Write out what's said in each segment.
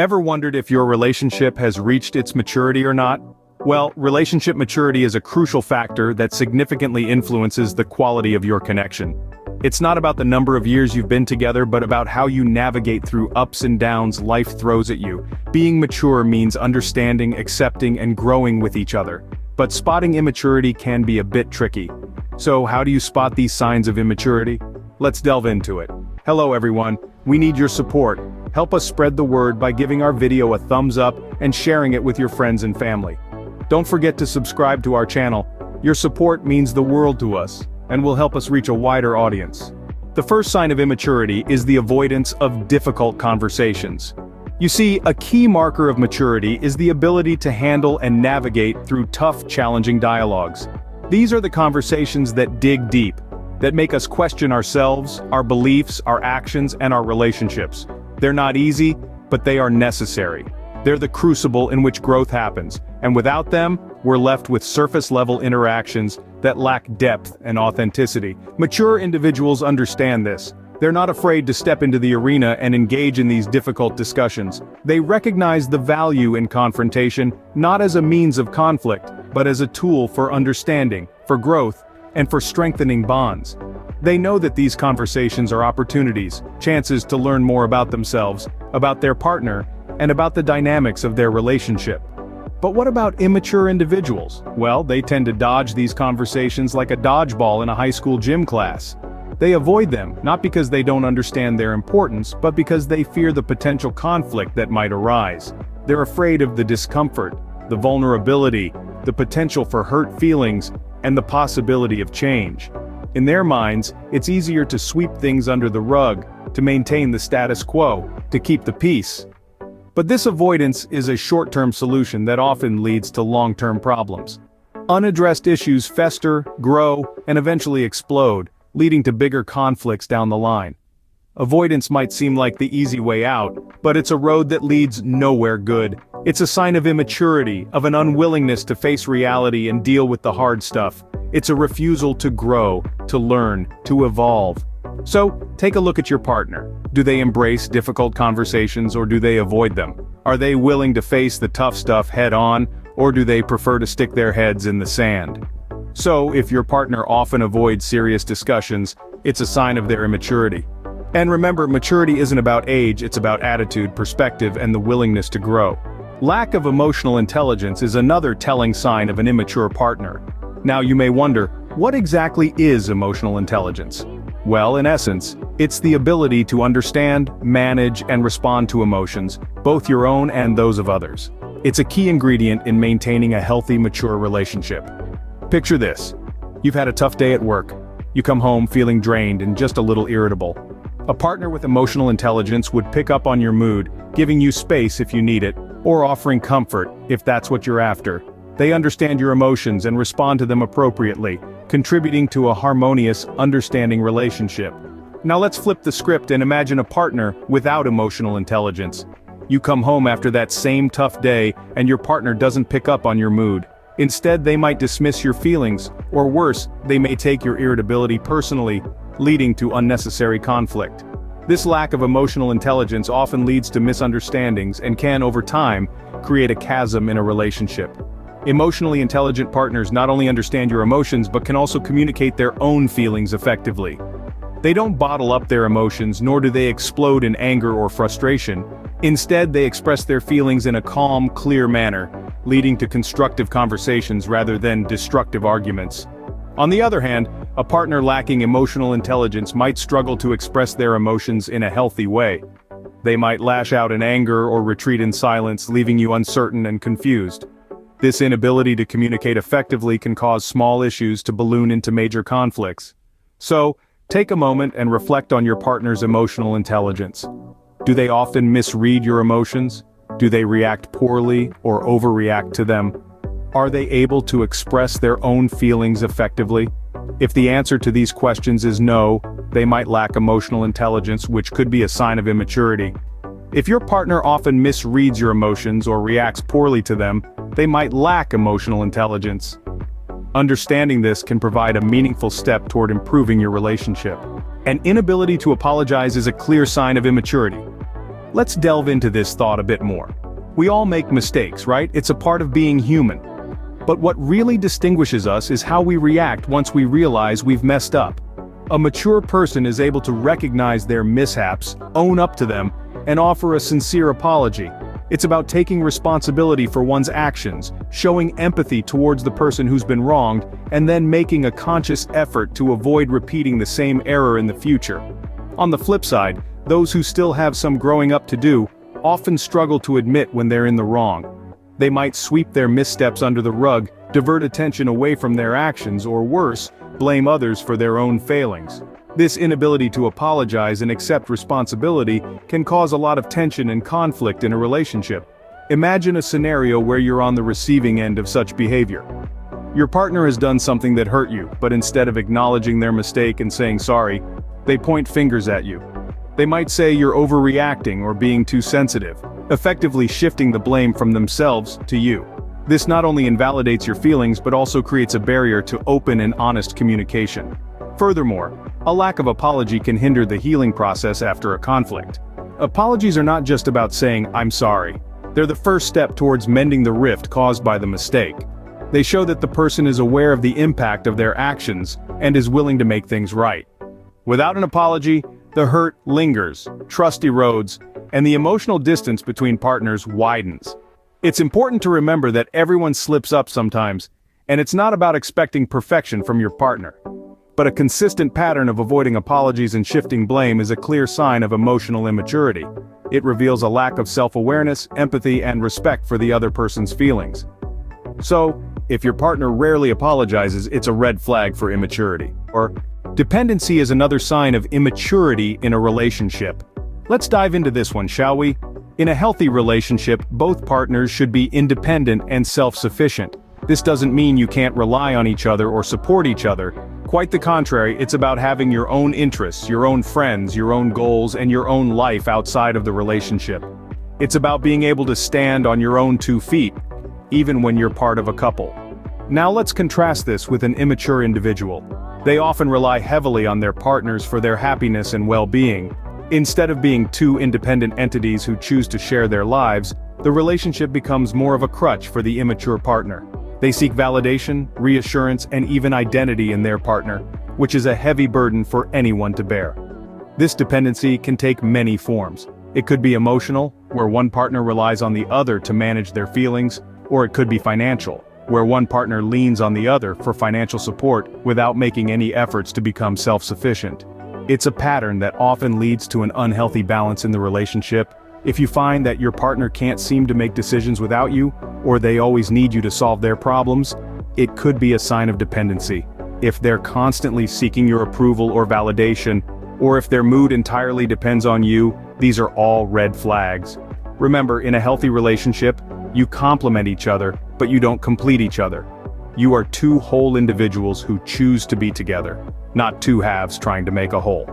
Ever wondered if your relationship has reached its maturity or not? Well, relationship maturity is a crucial factor that significantly influences the quality of your connection. It's not about the number of years you've been together, but about how you navigate through ups and downs life throws at you. Being mature means understanding, accepting, and growing with each other. But spotting immaturity can be a bit tricky. So how do you spot these signs of immaturity? Let's delve into it. Hello everyone, we need your support. Help us spread the word by giving our video a thumbs up and sharing it with your friends and family. Don't forget to subscribe to our channel. Your support means the world to us and will help us reach a wider audience. The first sign of immaturity is the avoidance of difficult conversations. You see, a key marker of maturity is the ability to handle and navigate through tough, challenging dialogues. These are the conversations that dig deep, that make us question ourselves, our beliefs, our actions, and our relationships. They're not easy, but they are necessary. They're the crucible in which growth happens, and without them, we're left with surface-level interactions that lack depth and authenticity. Mature individuals understand this. They're not afraid to step into the arena and engage in these difficult discussions. They recognize the value in confrontation, not as a means of conflict, but as a tool for understanding, for growth, and for strengthening bonds. They know that these conversations are opportunities, chances to learn more about themselves, about their partner, and about the dynamics of their relationship. But what about immature individuals? Well, they tend to dodge these conversations like a dodgeball in a high school gym class. They avoid them, not because they don't understand their importance, but because they fear the potential conflict that might arise. They're afraid of the discomfort, the vulnerability, the potential for hurt feelings, and the possibility of change. In their minds, it's easier to sweep things under the rug, to maintain the status quo, to keep the peace. But this avoidance is a short-term solution that often leads to long-term problems. Unaddressed issues fester, grow, and eventually explode, leading to bigger conflicts down the line. Avoidance might seem like the easy way out, but it's a road that leads nowhere good. It's a sign of immaturity, of an unwillingness to face reality and deal with the hard stuff. It's a refusal to grow, to learn, to evolve. So, take a look at your partner. Do they embrace difficult conversations or do they avoid them? Are they willing to face the tough stuff head-on, or do they prefer to stick their heads in the sand? So, if your partner often avoids serious discussions, it's a sign of their immaturity. And remember, maturity isn't about age, it's about attitude, perspective, and the willingness to grow. Lack of emotional intelligence is another telling sign of an immature partner. Now you may wonder, what exactly is emotional intelligence? Well, in essence, it's the ability to understand, manage, and respond to emotions, both your own and those of others. It's a key ingredient in maintaining a healthy, mature relationship. Picture this. You've had a tough day at work. You come home feeling drained and just a little irritable. A partner with emotional intelligence would pick up on your mood, giving you space if you need it, or offering comfort, if that's what you're after. They understand your emotions and respond to them appropriately, contributing to a harmonious, understanding relationship. Now let's flip the script and imagine a partner without emotional intelligence. You come home after that same tough day, and your partner doesn't pick up on your mood. Instead, they might dismiss your feelings, or worse, they may take your irritability personally, leading to unnecessary conflict. This lack of emotional intelligence often leads to misunderstandings and can, over time, create a chasm in a relationship. Emotionally intelligent partners not only understand your emotions but can also communicate their own feelings effectively. They don't bottle up their emotions, nor do they explode in anger or frustration. Instead, they express their feelings in a calm, clear manner, leading to constructive conversations rather than destructive arguments. On the other hand, a partner lacking emotional intelligence might struggle to express their emotions in a healthy way. They might lash out in anger or retreat in silence, leaving you uncertain and confused. This inability to communicate effectively can cause small issues to balloon into major conflicts. So, take a moment and reflect on your partner's emotional intelligence. Do they often misread your emotions? Do they react poorly or overreact to them? Are they able to express their own feelings effectively? If the answer to these questions is no, they might lack emotional intelligence, which could be a sign of immaturity. If your partner often misreads your emotions or reacts poorly to them, they might lack emotional intelligence. Understanding this can provide a meaningful step toward improving your relationship. An inability to apologize is a clear sign of immaturity. Let's delve into this thought a bit more. We all make mistakes, right? It's a part of being human. But what really distinguishes us is how we react once we realize we've messed up. A mature person is able to recognize their mishaps, own up to them, and offer a sincere apology. It's about taking responsibility for one's actions, showing empathy towards the person who's been wronged, and then making a conscious effort to avoid repeating the same error in the future. On the flip side, those who still have some growing up to do often struggle to admit when they're in the wrong. They might sweep their missteps under the rug, divert attention away from their actions, or worse, blame others for their own failings. This inability to apologize and accept responsibility can cause a lot of tension and conflict in a relationship. Imagine a scenario where you're on the receiving end of such behavior. Your partner has done something that hurt you, but instead of acknowledging their mistake and saying sorry, they point fingers at you. They might say you're overreacting or being too sensitive, effectively shifting the blame from themselves to you. This not only invalidates your feelings but also creates a barrier to open and honest communication. Furthermore, a lack of apology can hinder the healing process after a conflict. Apologies are not just about saying, "I'm sorry." They're the first step towards mending the rift caused by the mistake. They show that the person is aware of the impact of their actions and is willing to make things right. Without an apology, the hurt lingers, trust erodes, and the emotional distance between partners widens. It's important to remember that everyone slips up sometimes, and it's not about expecting perfection from your partner. But a consistent pattern of avoiding apologies and shifting blame is a clear sign of emotional immaturity. It reveals a lack of self-awareness, empathy, and respect for the other person's feelings. So, if your partner rarely apologizes, it's a red flag for immaturity. Or, dependency is another sign of immaturity in a relationship. Let's dive into this one, shall we? In a healthy relationship, both partners should be independent and self-sufficient. This doesn't mean you can't rely on each other or support each other. Quite the contrary, it's about having your own interests, your own friends, your own goals, and your own life outside of the relationship. It's about being able to stand on your own 2 feet, even when you're part of a couple. Now let's contrast this with an immature individual. They often rely heavily on their partners for their happiness and well-being. Instead of being two independent entities who choose to share their lives, the relationship becomes more of a crutch for the immature partner. They seek validation, reassurance, and even identity in their partner, which is a heavy burden for anyone to bear. This dependency can take many forms. It could be emotional, where one partner relies on the other to manage their feelings, or it could be financial, where one partner leans on the other for financial support without making any efforts to become self-sufficient. It's a pattern that often leads to an unhealthy balance in the relationship. If you find that your partner can't seem to make decisions without you, or they always need you to solve their problems, it could be a sign of dependency. If they're constantly seeking your approval or validation, or if their mood entirely depends on you, these are all red flags. Remember, in a healthy relationship, you complement each other, but you don't complete each other. You are two whole individuals who choose to be together, not two halves trying to make a whole.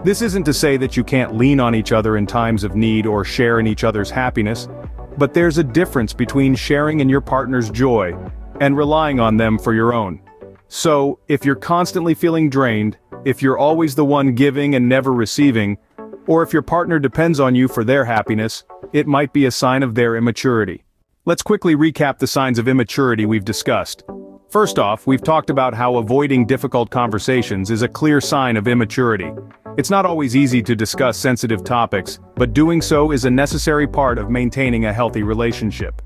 This isn't to say that you can't lean on each other in times of need or share in each other's happiness, but there's a difference between sharing in your partner's joy and relying on them for your own. So, if you're constantly feeling drained, if you're always the one giving and never receiving, or if your partner depends on you for their happiness, it might be a sign of their immaturity. Let's quickly recap the signs of immaturity we've discussed. First off, we've talked about how avoiding difficult conversations is a clear sign of immaturity. It's not always easy to discuss sensitive topics, but doing so is a necessary part of maintaining a healthy relationship.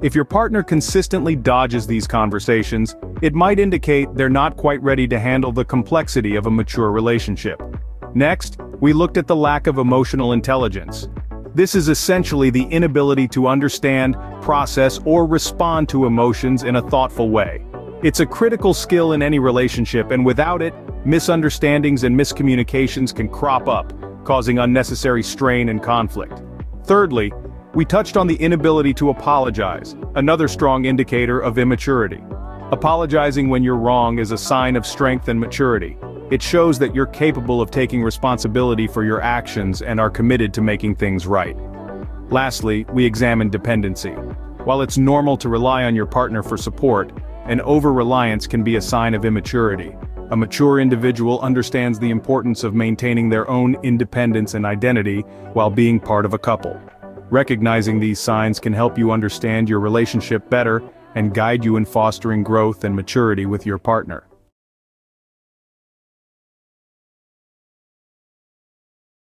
If your partner consistently dodges these conversations, it might indicate they're not quite ready to handle the complexity of a mature relationship. Next, we looked at the lack of emotional intelligence. This is essentially the inability to understand, process, or respond to emotions in a thoughtful way. It's a critical skill in any relationship, and without it, misunderstandings and miscommunications can crop up, causing unnecessary strain and conflict. Thirdly, we touched on the inability to apologize, another strong indicator of immaturity. Apologizing when you're wrong is a sign of strength and maturity. It shows that you're capable of taking responsibility for your actions and are committed to making things right. Lastly, we examined dependency. While it's normal to rely on your partner for support, an over-reliance can be a sign of immaturity. A mature individual understands the importance of maintaining their own independence and identity while being part of a couple. Recognizing these signs can help you understand your relationship better and guide you in fostering growth and maturity with your partner.